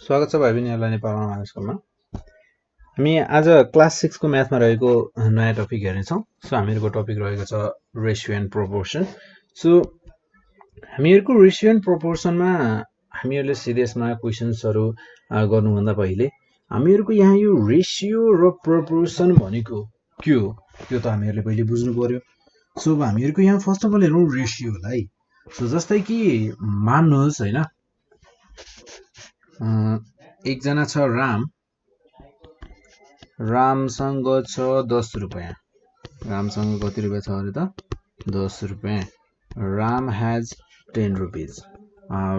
स्वागत छ भाइ बहिनीहरूलाई नेपालमा मानव स्कुलमा। हामी आज क्लास 6 को म्याथमा रहेको नयाँ टपिक हेर्नेछौँ। सो हामीहरूको टपिक रहेको छ रेसियो एन्ड प्रोपोर्सन। सो हामीहरूको रेसियो एन्ड प्रोपोर्सनमा हामीहरूले सिरियसमा क्वेसन्सहरू गर्नुभन्दा पहिले हामीहरूको यहाँ यो रेसियो र प्रोपोर्सन भनेको के हो त्यो त हामीहरूले पहिले बुझ्नु पर्यो। सो हामीहरूको यहाँ फर्स्ट अफ अल हेरौँ रेसियोलाई। सो जस्तै कि मान्नुहोस् हैन, एकजना छ रामसँग छ 10 रुपैयाँ। रामसँग कति रुपैयाँ छ अरे त 10 रुपैयाँ। Ram has 10 rupees.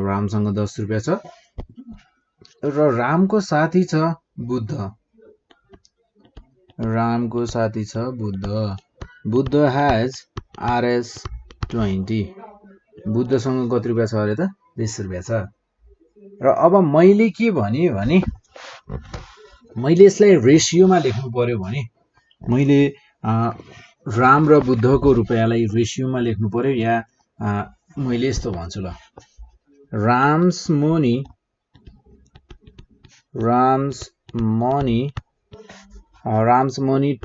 रामसँग 10 रुपैयाँ छ र रामको साथी छ बुद्ध। रामको साथी छ बुद्ध। Buddha has RS 20। बुद्धसँग कति रुपैयाँ छ अरे त 20 रुपैयाँ छ। र अब मैले के भने मैले यसलाई रेसियोमा लेख्नु पर्यो भने मैले राम र बुद्धको रुपैयाँलाई रेसियोमा लेख्नु पर्यो, या मैले यस्तो भन्छु ल, Ram's money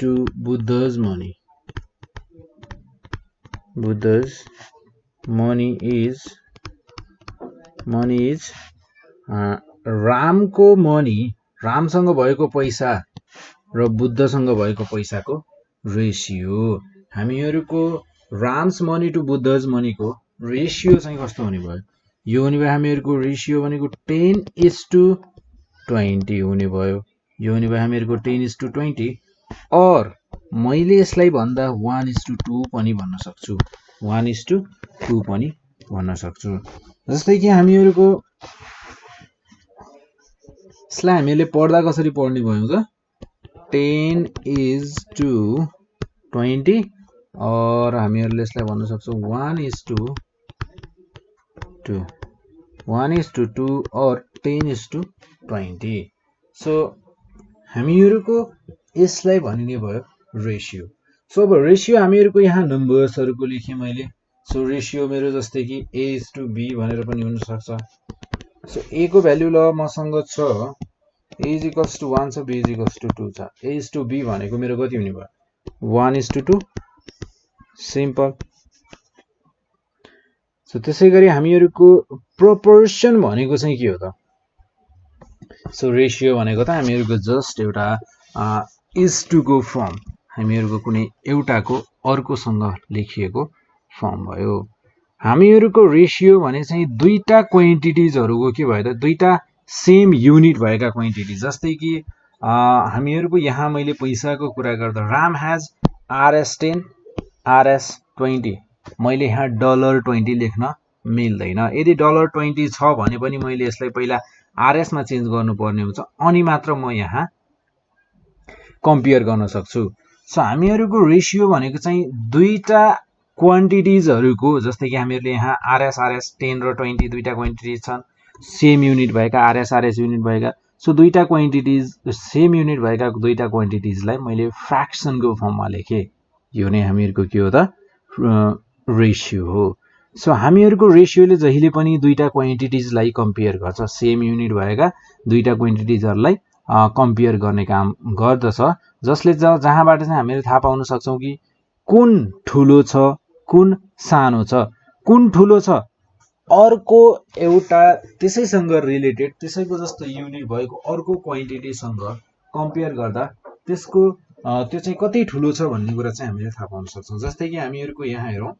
to Buddha's money. Buddha's money is रामको मनी, रामसँग भएको पैसा र बुद्धसँग भएको पैसाको रेसियो। हामीहरूको राम्स मनी टु बुद्ध's मनीको रेसियो चाहिँ कस्तो हुने भयो? यो हुने भयो हामीहरूको रेसियो भनेको 10:20 हुने भयो। यो हुने भयो हामीहरूको 10:20। और मैले यसलाई भन्दा 1:2 पनि भन्न सक्छु। 1:2 पनि भन्न सक्छु। जस्तै कि हामीहरूको यसलाई हामीले पढ्दा कसरी पढ्ने भयौँ त? 10:20 और हामीहरूले यसलाई भन्न सक्छौँ 1:2 और 10:20। सो हामीहरूको यसलाई भनिने भयो रेसियो। सो अब रेसियो हामीहरूको यहाँ नम्बर्सहरूको लेखेँ मैले। सो रेसियो मेरो जस्तै कि A:B भनेर पनि हुन सक्छ। सो A को भ्यालु ल मसँग छ A = 1 छ, B = 2 छ। A:B भनेको मेरो कति हुने भयो? 1:2। सिम्पल। सो त्यसै गरी हामीहरूको प्रोपोर्सन भनेको चाहिँ के हो त? सो रेसियो भनेको त हामीहरूको जस्ट एउटा is to को फर्म, हामीहरूको कुनै एउटाको अर्कोसँग लेखिएको फर्म भयो। हामीहरूको रेसियो भने चाहिँ दुईटा क्वान्टिटिजहरूको के भयो त? दुईटा सेम युनिट भएका क्वान्टिटी। जस्तै कि हामीहरूको यहाँ मैले पैसाको कुरा गर्दा राम हैज RS 10 RS 20, मैले यहाँ $20 लेख्न मिल्दैन। यदि $20 छ भने पनि मैले यसलाई पहिला RS मा चेन्ज गर्नुपर्ने हुन्छ, अनि मात्र म यहाँ कम्पेयर गर्न सक्छु। सो हामीहरूको रेसियो भनेको चाहिँ दुईटा क्वान्टिटिजहरूको, जस्तै कि हामीहरूले यहाँ RS 10 र 20 दुईटा क्वान्टिटिज छन्, सेम युनिट भएका, RS युनिट भएका। सो दुईटा क्वान्टिटिज सेम युनिट भएका दुईटा क्वान्टिटिजलाई मैले फ्र्याक्सनको फर्ममा लेखेँ। यो नै हामीहरूको के हो त? रेसियो हो। सो हामीहरूको रेसियोले जहिले पनि दुईटा क्वान्टिटिजलाई कम्पेयर गर्छ, सेम युनिट भएका दुईटा क्वान्टिटिजहरूलाई कम्पेयर गर्ने काम गर्दछ, जसले जहाँबाट चाहिँ हामीले थाहा पाउन सक्छौँ कि कुन ठुलो छ कुन सानो छ। कुन ठुलो छ अर्को एउटा त्यसैसँग रिलेटेड, त्यसैको जस्तो युनिट भएको अर्को क्वान्टिटीसँग कम्पेयर गर्दा त्यसको त्यो चाहिँ कति ठुलो छ भन्ने कुरा चाहिँ हामीले थाहा पाउन सक्छौँ। जस्तै कि हामीहरूको यहाँ हेरौँ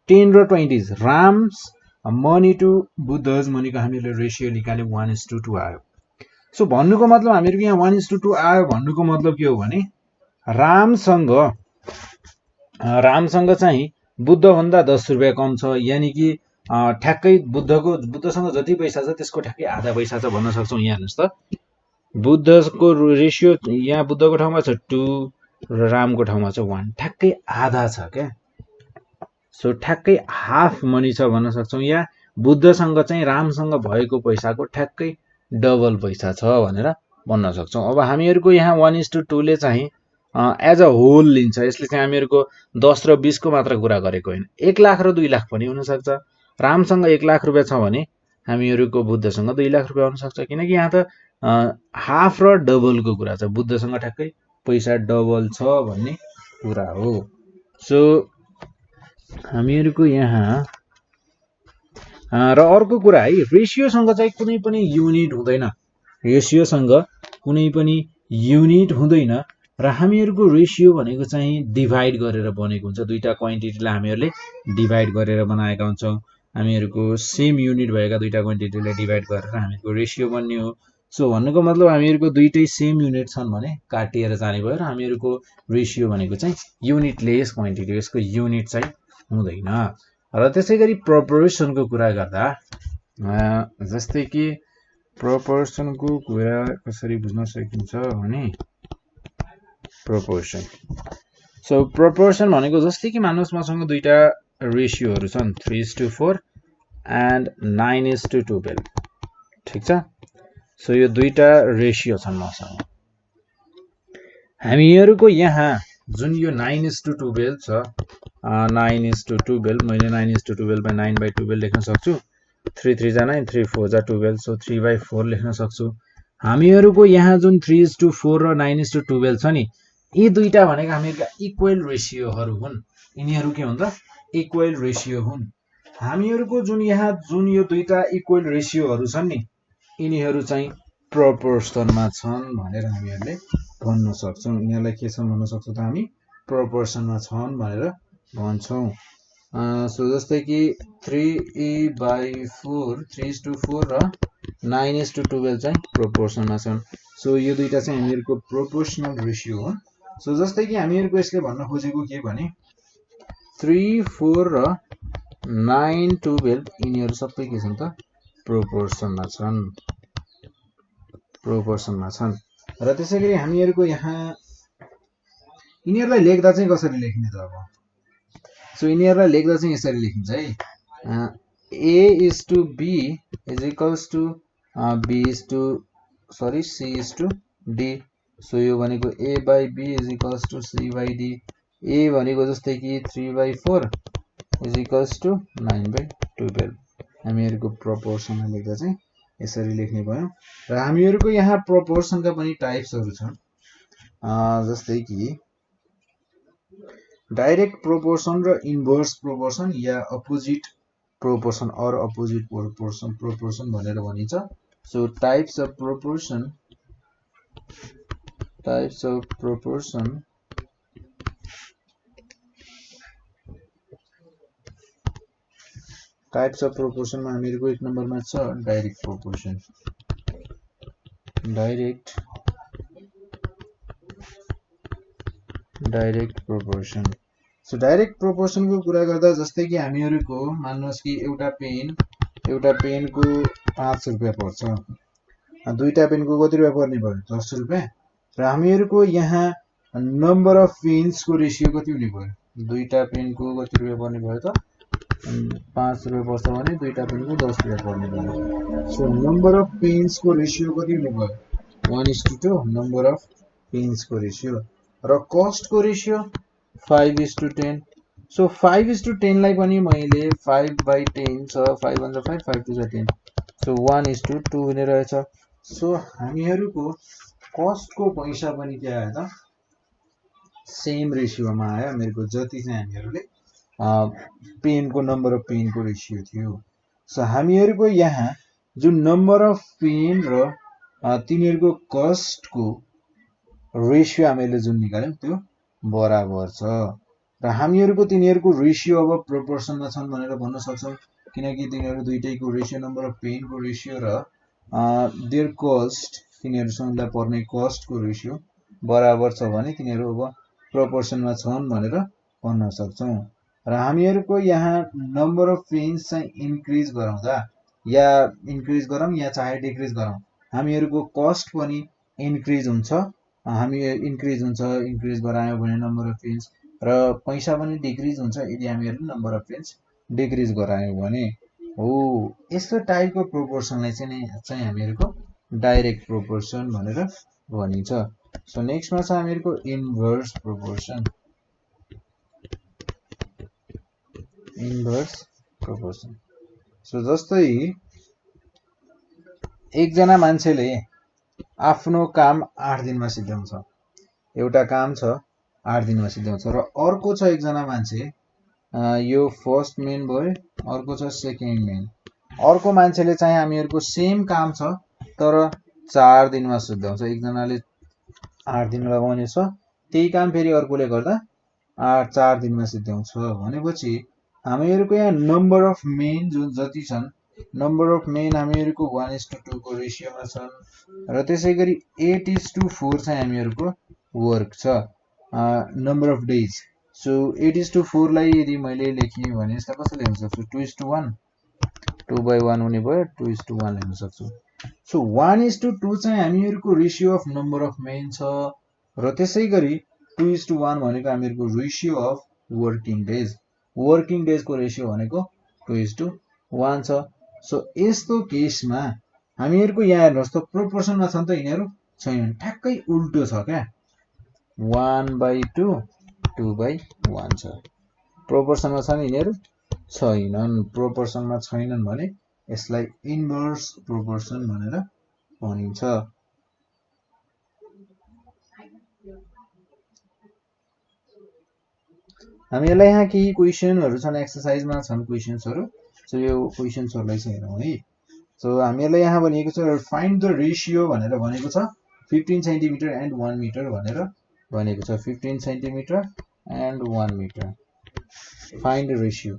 10 र 20 राम्स मनी टु बुद्ध's मनीको हामीले रेसियो निकाल्यौँ 1:2 आयो। सो भन्नुको मतलब हामीहरूको यहाँ 1:2 आयो भन्नुको मतलब के हो भने रामसँग चाहिँ बुद्धभन्दा 10 रुपैयाँ कम छ, यानि कि ठ्याक्कै बुद्धसँग जति पैसा छ त्यसको ठ्याक्कै आधा पैसा छ भन्न सक्छौँ। यहाँ हेर्नुहोस् त, बुद्धको रेसियो यहाँ बुद्धको ठाउँमा छ 2 र रामको ठाउँमा छ 1, ठ्याक्कै आधा छ क्या। सो ठ्याक्कै हाफ मनी छ भन्न सक्छौँ, या बुद्धसँग चाहिँ रामसँग भएको पैसाको ठ्याक्कै डबल पैसा छ भनेर भन्न सक्छौँ। अब हामीहरूको यहाँ 1:2 ले चाहिँ एज अ होल लिन्छ। यसले चाहिँ हामीहरूको 10 र 20 को मात्र कुरा गरेको होइन, 1 लाख र 2 लाख पनि हुनसक्छ। रामसँग 1 लाख रुपैयाँ छ भने हामीहरूको बुद्धसँग 2 लाख रुपैयाँ हुन सक्छ, किनकि यहाँ त हाफ र डबलको कुरा छ, बुद्धसँग ठ्याक्कै पैसा डबल छ भन्ने कुरा हो। सो हामीहरूको यहाँ र अर्को कुरा है, रेसियोसँग चाहिँ कुनै पनि युनिट हुँदैन, रेसियोसँग कुनै पनि युनिट हुँदैन र हामीहरूको रेसियो भनेको चाहिँ डिभाइड गरेर बनेको हुन्छ। दुईटा क्वान्टिटीलाई हामीहरूले डिभाइड गरेर बनाएका हुन्छौँ। हामीहरूको सेम युनिट भएका दुईटा क्वान्टिटीलाई डिभाइड गरेर हामीहरूको रेसियो बन्ने हो। सो भन्नुको मतलब हामीहरूको दुईटै सेम युनिट छन् भने काटिएर जाने भयो र हामीहरूको रेसियो भनेको चाहिँ युनिटलेस क्वान्टिटी, यसको युनिट चाहिँ हुँदैन। र त्यसै गरी प्रोपोर्सनको कुरा गर्दा जस्तै कि प्रोपोर्सनको कुरा कसरी बुझ्न सकिन्छ भने प्रोपोर्सन, सो प्रोपोर्सन भनेको जस्तै कि मान्नुहोस् मसँग दुईटा रेसियोहरू छन् 3:4 एन्ड 9:12, ठिक छ। सो यो दुईटा रेसियो छन् मसँग। हामीहरूको यहाँ जुन यो 9:12 छ, 9:12 मैले 9:12/9/12 लेख्न सक्छु। 3 3 जा 9, 3 4 जा 12, सो 3/4 लेख्न सक्छु। हामीहरूको यहाँ जुन 3:4 र 9:12 छ नि, यी दुईटा भनेको हामीहरूका इक्वल रेसियोहरू हुन्। यिनीहरू के हुन् त? इक्वल रेसियो हुन्। हामीहरूको जुन यहाँ जुन यो दुईटा इक्वल रेसियोहरू छन् नि, यिनीहरू चाहिँ प्रोपोर्सनमा छन् भनेर हामीहरूले भन्न सक्छौँ। यिनीहरूलाई के छन् भन्न सक्छौँ त हामी? प्रोपोर्सनमा छन् भनेर भन्छौँ। सो जस्तै कि 3/4 3:4 र 9:12 चाहिँ प्रोपोर्सनमा छन्। सो यो दुईटा चाहिँ हामीहरूको प्रोपोर्सनल रेसियो हो। सो जस्तै कि हामीहरूको यसले भन्न खोजेको के भने 3 4 र 9 12 यिनीहरू सबै के छन् त? प्रोपोर्सनमा छन्, प्रोपोर्सनमा छन्। र त्यसैगरी हामीहरूको यहाँ यिनीहरूलाई लेख्दा चाहिँ कसरी लेख्ने त अब? सो यिनीहरूलाई लेख्दा चाहिँ यसरी लेखिन्छ है, A:B is equals to C:D। So यो भनेको A/B is equals to C/D। A भनेको जस्तै कि 3/4 इज इक्वल्स टु 9/12। हामीहरूको प्रोपोर्सनलाई लेख्दा चाहिँ यसरी लेख्ने भयो। र हामीहरूको यहाँ प्रोपोर्सनका पनि टाइप्सहरू छन्, जस्तै कि डाइरेक्ट प्रोपोर्सन र इन्भर्स प्रोपोर्सन या अपोजिट प्रोपोर्सन और अपोजिट प्रोपोर्सन भनेर भनिन्छ। सो टाइप्स अफ प्रोपोर्सन प्रोपोर्सनमा हामीहरूको एक नम्बरमा छ direct proportion. Direct proportion. So direct प्रोपोर्सनको कुरा गर्दा जस्तै कि हामीहरूको मान्नुहोस् कि एउटा पेनको 5 रुपियाँ पर्छ, दुईटा पेनको कति रुपियाँ पर्ने भयो? 10 रुपियाँ। र हामीहरूको यहाँ नम्बर अफ पेन्सको रेसियो कति हुने भयो? दुईटा पेनको कति रुपियाँ पर्ने भयो त? 5 रुपियाँ पर्छ भने दुईटा पेनको 10 रुपियाँ पर्ने भयो। सो नम्बर अफ पेन्सको रेसियो कति हुने भयो? 1:2 नम्बर अफ पेन्सको रेसियो। र कस्टको रेसियो 5:10। सो 5:10 लाई पनि मैले 5/10 छ, 5 1 5 5 2 10, सो 1:2 हुने रहेछ। सो हामीहरूको कस्टको पैसा पनि के आयो त? सेम रेसियोमा आयो। हामीहरूको जति चाहिँ हामीहरूले पेनको नम्बर अफ पेनको रेसियो थियो। सो हामीहरूको यहाँ जुन नम्बर अफ पेन र तिनीहरूको कस्टको रेसियो हामीले जुन निकाल्यौँ त्यो बराबर छ। र हामीहरूको तिनीहरूको रेसियो अब प्रोपोर्सनमा छन् भनेर भन्न सक्छौँ, किनकि तिनीहरू दुईटैको रेसियो नम्बर अफ पेनको रेसियो र देयर कस्ट, तिनीहरूसँग पर्ने कस्टको रेसियो बराबर छ भने तिनीहरू अब प्रोपोर्सनमा छन् भनेर भन्न सक्छौँ। र हामीहरूको यहाँ नम्बर अफ पेन्स चाहिँ इन्क्रिज गरौँ या चाहे डिक्रिज गरौँ, हामीहरूको कस्ट पनि इन्क्रिज हुन्छ। इन्क्रिज गरायौँ भने नम्बर अफ पेन्स, र पैसा पनि डिक्रिज हुन्छ यदि हामीहरूले नम्बर अफ पेन्स डिक्रिज गरायौँ भने हो। यस्तो टाइपको प्रोपोर्सनलाई चाहिँ हामीहरूको डाइरेक्ट प्रोपोर्सन भनेर भनिन्छ। सो नेक्स्टमा छ हामीहरूको इन्भर्स प्रोपोर्सन। सो जस्तै एकजना मान्छेले आफ्नो काम 8 दिनमा सिद्ध्याउँछ एउटा काम छ 8 दिनमा सिद्ध्याउँछ र अर्को छ एकजना मान्छे यो फर्स्ट मेन भयो अर्को छ सेकेन्ड मेन अर्को मान्छेले चाहिँ हामीहरुको सेम काम छ तर 4 दिनमा सिद्ध्याउँछ एकजनाले 8 दिन लगाउने छ त्यही काम फेरि अर्कोले गर्दा 4 दिनमा सिद्ध्याउँछ भनेपछि हामीहरुको यहाँ नम्बर अफ मेन जुन जति छन् नम्बर अफ मेन हामीहरुको 1:2 को रेशियोमा छन् र त्यसैगरी 8:4 चाहिँ हामीहरुको वर्क छ नम्बर अफ डेज सो 8:4 लाई यदि मैले लेखे भने यस्ता कसरी लेख्न सक्छु 2:1 2/1 हुने भयो 2:1 लेख्न सक्छु सो 1:2 चाहिँ हामीहरुको ratio of number of men छ र त्यसैगरी 2:1 भनेको हामीहरुको रेशियो अफ वर्किङ डेज को रेशियो भनेको 2:1 छ सो यस्तो केसमा हामीहरुको यहाँ हेर्नुस् त प्रोपोर्सनमा छन् त यिनीहरु छैनन् ठ्याक्कै उल्टो छ क्या 1/2 2/1 छ प्रोपोर्सनमा छन् यिनीहरु छैनन् प्रोपोर्सनमा छैनन् भने यसलाई इन्भर्स प्रोपोर्सन भनेर भनिन्छ हामीलाई यहाँ केही क्वेशनहरु छन् एक्सरसाइजमा छन् क्वेशन्सहरु सो यो क्वेशन्सहरुलाई चाहिँ हेरौं है सो हामीलाई यहाँ भनेको छ फाइन्ड द रेशियो भनेर भनेको छ 15 सेन्टिमिटर एन्ड 1 मिटर भनेर भनेको छ 15 centimetre and 1 metre find ratio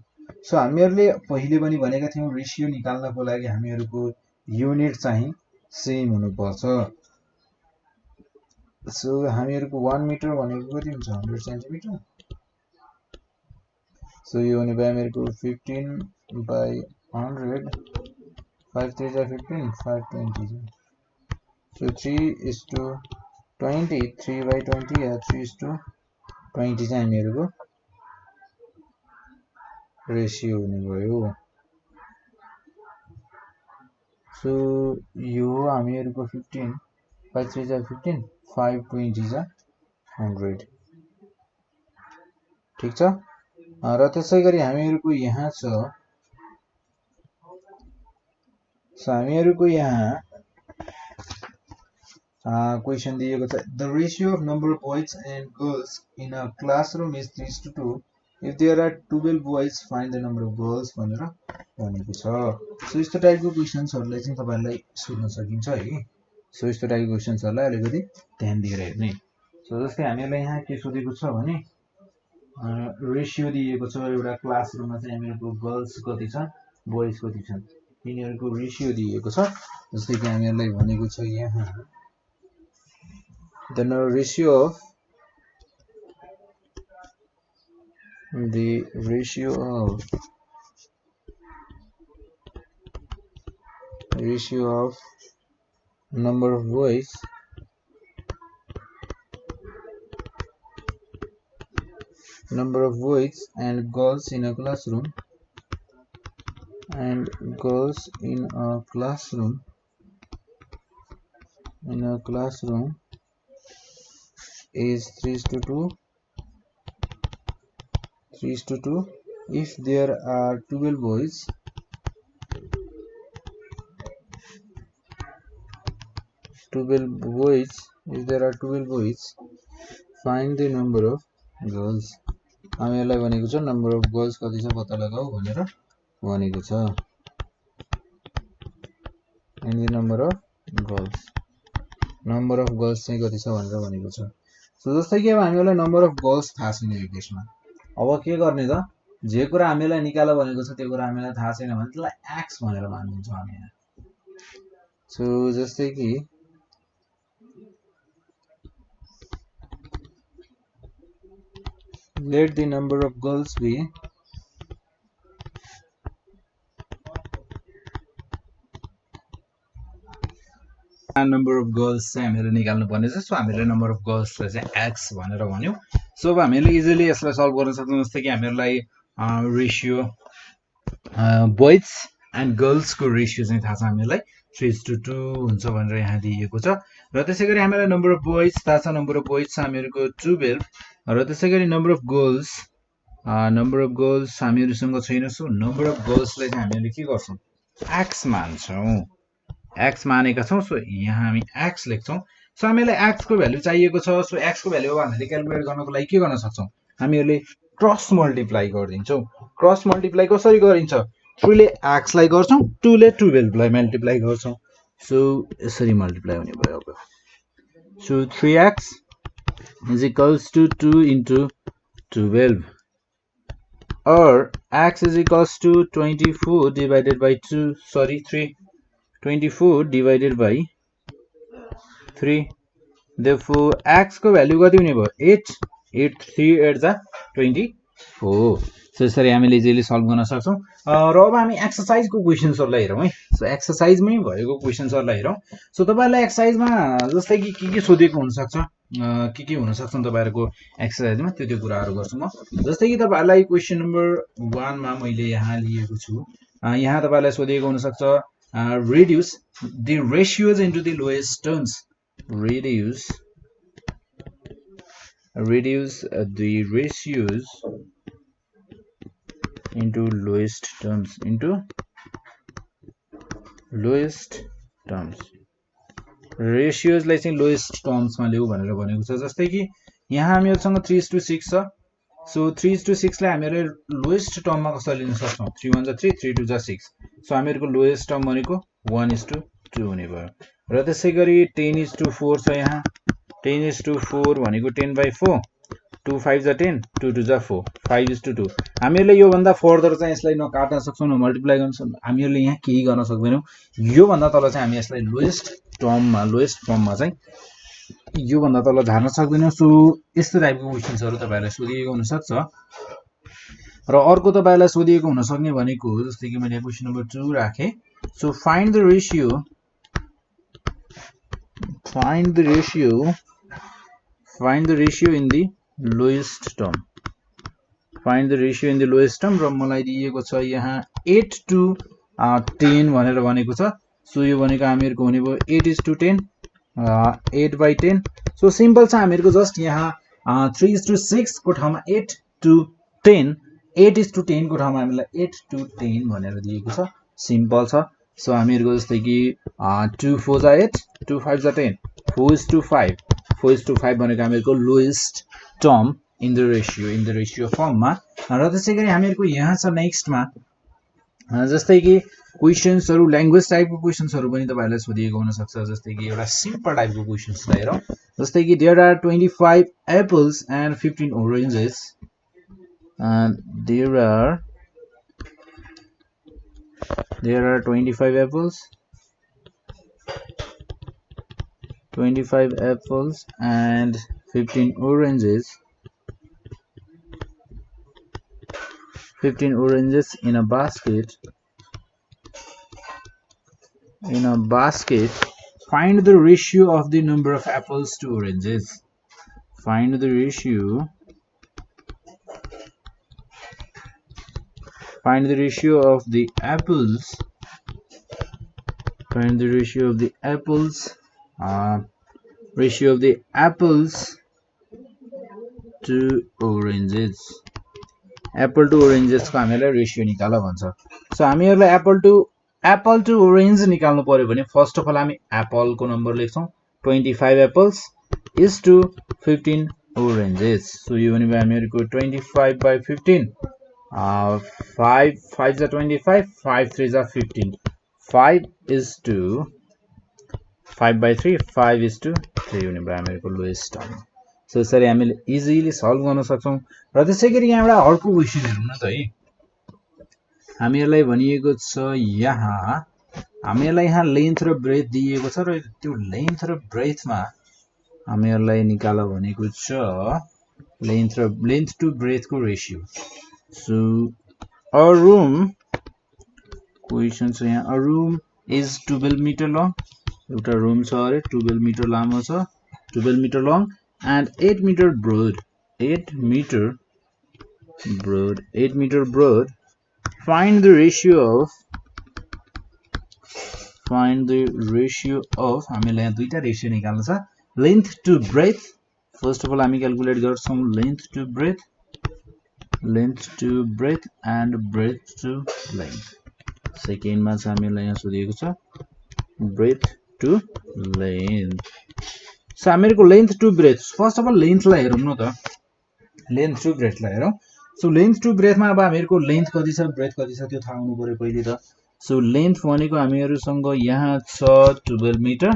so हामीहरुले पहिले पनि भनेका थियौं रेशियो निकाल्नको लागि हामीहरुको युनिट चाहिँ सेम हुनुपर्छ सो हामीहरुको 1 मिटर भनेको कति हुन्छ 100 सेन्टिमिटर सो यो हुने भयो हामीहरुको 15/100 5 3 जा 15 5 20 so 3:20 3/20 या 3:20 चाहिँ हामीहरुको रेशियो हुने भयो सो यो हामीहरुको 15 5 3 जा 15 5 20 जा 100 ठीक छ र त्यसैगरी हामीहरुको यहाँ छ सो हामीहरुको यहाँ क्वेशन दिएको छ the ratio of number of boys and girls in a classroom is 3:2 if there are 12 boys find the number of girls भनेर भनेको छ सो यस्तो टाइपको क्वेशन्सहरुलाई चाहिँ तपाईहरुलाई सोध्न सकिन्छ है सो यस्तो टाइपको क्वेशन्सहरुलाई अलिकति ध्यान दिएर हेर्ने सो जस्तै हामीलाई यहाँ के सोधेको छ भने रेशियो दिएको छ एउटा क्लासरुममा चाहिँ हामीहरुको गर्ल्स कति छन् बोइज कति छन् यिनीहरुको रेशियो दिएको छ जस्तै कि हामीहरुलाई भनेको छ यहाँ the ratio of number of boys and girls in a classroom is 3:2 if there are 12 boys find the number of girls हामीलाई भनेको छ नम्बर अफ गर्ल्स कति छ पत्ता लगाऊ भनेर भनेको छ and the number of girls चाहिँ कति छ भनेर भनेको छ सो जस्तै कि अब हामीलाई नम्बर अफ गर्ल्स थाहा छैन यो केसमा अब के गर्ने त जे कुरा हामीलाई निकाल भनेको छ त्यो कुरा हामीलाई थाहा छैन भने त्यसलाई x भनेर मानिन्छ हामी यहाँ सो जस्तै कि let the number of girls be number of girls चाहिँ हामीले निकाल्नु पर्ने छ सो हामीले नम्बर अफ गर्ल्स चाहिँ x भनेर भन्यौ सो अब हामीले इजिली यसलाई सल्भ गर्न सक्छौं जस्तै कि हामीलाई रेशियो बोइज एन्ड गर्ल्स को रेशियो चाहिँ थाहा छ हामीलाई 3:2 हुन्छ भनेर यहाँ दिएको छ र त्यसैगरी हामीलाई नम्बर अफ बोइज थाहा छ नम्बर अफ बोइज छ हामीहरुको 12 र त्यसैगरी नम्बर अफ गर्ल्स हामीहरुसँग छैन सो नम्बर अफ गर्ल्स लाई चाहिँ हामीले के गर्छौं x मान्छौं x मानेका छौं सो यहाँ हामी x लेख्छौं सो हामीलाई x को भ्यालु चाहिएको छ सो x को भ्यालु अब हामीले क्याल्कुलेट गर्नको लागि के गर्न सक्छौं हामीहरुले क्रस मल्टिप्लाई गर्दिन्छौं क्रस मल्टिप्लाई कसरी गरिन्छ 3 ले x लाई गर्छौं 2 ले 12 लाई मल्टिप्लाई गर्छौं सो यसरी मल्टिप्लाई हुने भयो अब so 3x is equals to 2 into 12 or x is equals to 24 divided by 2 sorry 3 24 divided by 3 therefore x को भ्यालु कति हुने भयो 8 8 3 8 जा 24 सो यसरी हामीले इजिली सल्भ गर्न सक्छौं र अब हामी एक्सरसाइज को क्वेशन्सहरुलाई हेरौं है सो एक्सरसाइज मै भएको क्वेशन्सहरुलाई हेरौं सो तपाईहरुलाई एक्सरसाइजमा जस्तै कि के सोधेको हुन सक्छ के हुन सक्छन् तपाईहरुको एक्सरसाइजमा त्यो कुराहरु गर्छु म जस्तै कि तपाईहरुलाई क्वेशन नम्बर 1 मा मैले यहाँ लिएको छु यहाँ तपाईहरुलाई सोधेको हुन सक्छ reduce the ratios into the lowest terms reduce the ratios into lowest terms ratios लाई चाहिँ lowest terms मा ल्याउ भनेर भनेको छ जस्तै कि यहाँ हामीहरुसँग 3:6 छ सो 3:6 लाई हामीहरुले लोएस्ट टर्म मा कसरी लिन सक्छौं 3 1 जा 3 3 2 जा 6 सो हामीहरुको लोएस्ट टर्म भनेको 1:2 हुने भयो र त्यसैगरी 10:4 छ यहाँ 10:4 भनेको 10/4 2 5 जा 10 2 2 जा 4 5:2 हामीहरुले यो भन्दा फर्दर चाहिँ यसलाई नकाट्न सक्छौं न मल्टिप्लाई गर्न सक्छौं हामीहरुले यहाँ केही गर्न सक्दैनौं यो भन्दा तल चाहिँ हामी यसलाई लोएस्ट फर्ममा चाहिँ यो भन्दा तल झार्न सक्दैनौं सो यस्तो टाइपको क्वेशन्सहरु तपाईहरुलाई सोधिएको हुन सक्छ र अर्को तपाईहरुलाई सोधिएको हुन सक्ने भनेको जस्तै कि मैले क्वेशन नम्बर 2 राखे so find the ratio in the lowest term र मलाई दिएको छ यहाँ 8 to 10 भनेर भनेको छ सो यो भनेको हामीहरुको हुने भयो 8:10 8/10 सो सिम्पल छ हामीहरुको जस्ट यहाँ 3:6 को ठाउँमा 8:10 8:10 को ठाउँमा हामीलाई 8:10 भनेर दिएको छ सिम्पल छ सो हामीहरुको जस्तै कि 2 4 जा 8 2 5 जा 10 4:5 4:5 भनेको हामीहरुको lowest term in the ratio फर्ममा र त्यसैगरी हामीहरुको यहाँ छ नेक्स्ट मा जस्तै कि क्वेशन्सहरु ल्याङ्ग्वेज टाइपको क्वेशन्सहरु पनि तपाईहरुलाई सोधिएको हुन सक्छ जस्तै कि एउटा सिम्पल टाइपको क्वेशन्सलाई हेरौं जस्तै कि there are 25 apples and 15 oranges and there are 25 apples and 15 oranges in a basket find the ratio of the number of apples to oranges find the ratio of the apples to oranges apple to oranges को हामीलाई ratio निकाल भन्छ so हामीहरुलाई Apple to orange निकाल्नु पर्यो भने first of all हामी Apple को number लेख्छौं 25 एप्पल्स इज टु 15 ओरेन्जेस सो यो भने हामीहरुको 25/15 5 5 जा 25 5 3 जा 15 5 is to 5/3 5:3 हुने भयो हामीहरुको लोएस्ट टर्म सो यसरी हामीले इजिली सल्भ गर्न सक्छौं र त्यसैगरी यहाँ एउटा अर्को क्वेशन हेरौं न त है हामीहरुलाई भनिएको छ यहाँ हामीहरुलाई यहाँ लेन्थ र ब्रेथ दिएको छ र त्यो लेन्थ र ब्रेथमा हामीहरुलाई निकाल भनेको छ लेन्थ टु ब्रेथ को ratio so a room question छ यहाँ a room is 12 metre long एउटा रूम छ अरे 12 मिटर लामो छ 12 metre long and 8 meter broad 8 meter broad find the ratio of हामीलाई यहाँ दुईटा रेशियो निकाल्नु छ length to breadth first of all हामी क्याल्कुलेट गर्छौं length to breadth and breadth to length second मा छ हामीलाई यहाँ सोधिएको छ ब्रेथ टु लेन्थ। सो हामीहरूको length to breadth, first of all लेन्थलाई हेरौँ न त, लेन्थ टु ब्रेथलाई हेरौँ। सो लेन्थ टु ब्रेथमा अब हामीहरूको लेन्थ कति छ ब्रेथ कति छ त्यो थाहा हुनु पर्यो पहिले त। सो लेन्थ भनेको हामीहरूसँग यहाँ छ 12 मिटर,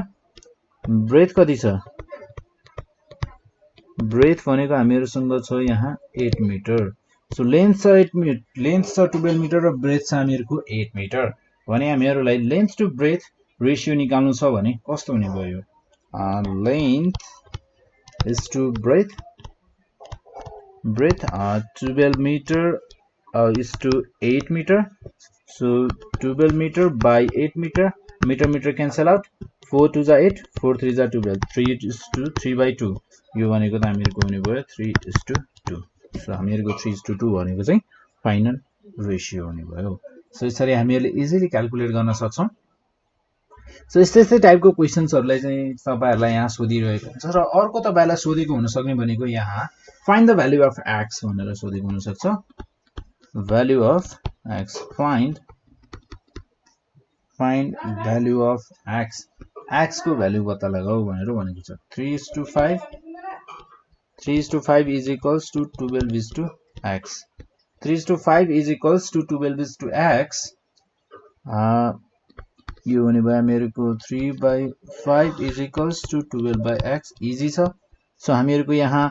ब्रेथ कति छ, ब्रेथ भनेको हामीहरूसँग छ यहाँ 8 मिटर। सो लेन्थ छ 8 मिटर, लेन्थ छ 12 मिटर र ब्रेथ छ हामीहरूको 8 मिटर भने हामीहरूलाई लेन्थ टु ब्रेथ रेसियो निकाल्नु छ भने कस्तो हुने भयो, length is to breadth 12 meter is to 8 meter. So 12 meter by 8 meter, meter cancel out, 4 2 is 8, 4 3 is 12, 3 is to 3 by 2, यो भनेको त हामीहरुको हुने भयो 3:2. सो हामीहरुको 3:2 भनेको चाहिँ फाइनल रेशियो हुने भयो। सो यसरी हामीहरुले इजिली क्याल्कुलेट गर्न सक्छौं। सो यस्तै टाइपको क्वेशन्सहरुलाई चाहिँ तपाईहरुलाई यहाँ सोधिरहेको हुन्छ र अर्को तपाईहरुलाई सोधेको हुन सक्ने भनेको यहाँ find the value of x भनेर सोधेको हुन सक्छ। Value of x, find value of x, x को भ्यालु पत्ता लगाऊ भनेर भनेको छ। 3:5 is equals to 12 is to x, 3:5 is equals to 12 is to x, यो हुने भयो हामीहरुको 3/5 is equals to 12 by x, easy छ। सो हामीहरुको यहाँ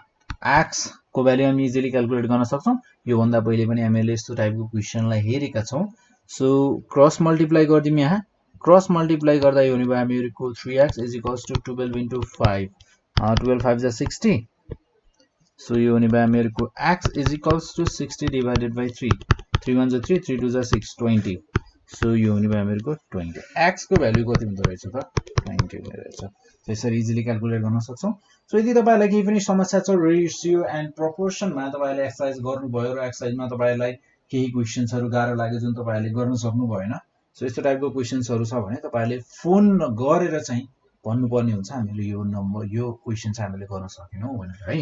x को भ्यालु हामी इजिली क्याल्कुलेट गर्न सक्छौं। यो भन्दा पहिले पनि हामीले यस्तो टाइपको क्वेशनलाई हेरेका छौं। सो क्रस मल्टिप्लाई गर्दियौं, यहाँ क्रस मल्टिप्लाई गर्दा यो हुने भयो हामीहरुको 3x is equals to 12 into 5, 12 5 is 60। So यो हुने भयो हामीहरुको x is equals to 60 divided by 3, 3 1 is 3, 3 2 is 6, 20। So यो हुने भयो हामीहरुको 20। x को भ्यालु कति हुँदो रहेछ त, 20 हुँदो रहेछ। त्यसरी इजिली क्याल्कुलेट गर्न सक्छौं। सो यदि तपाईहरुलाई केही पनि समस्या छ रेशियो एन्ड प्रोपोर्सनमा, तपाईहरुले एक्सरसाइज गर्नुभयो र एक्सरसाइजमा तपाईहरुलाई केही क्वेशन्सहरु गाह्रो लाग्यो जुन तपाईहरुले गर्न सक्नु भएन, सो यस्तो टाइपको क्वेशन्सहरु छ भने तपाईहरुले फोन गरेर चाहिँ भन्नुपर्ने हुन्छ हामीले यो नम्बर यो क्वेशन चाहिँ हामीले गर्न सकेनौ भनेर है।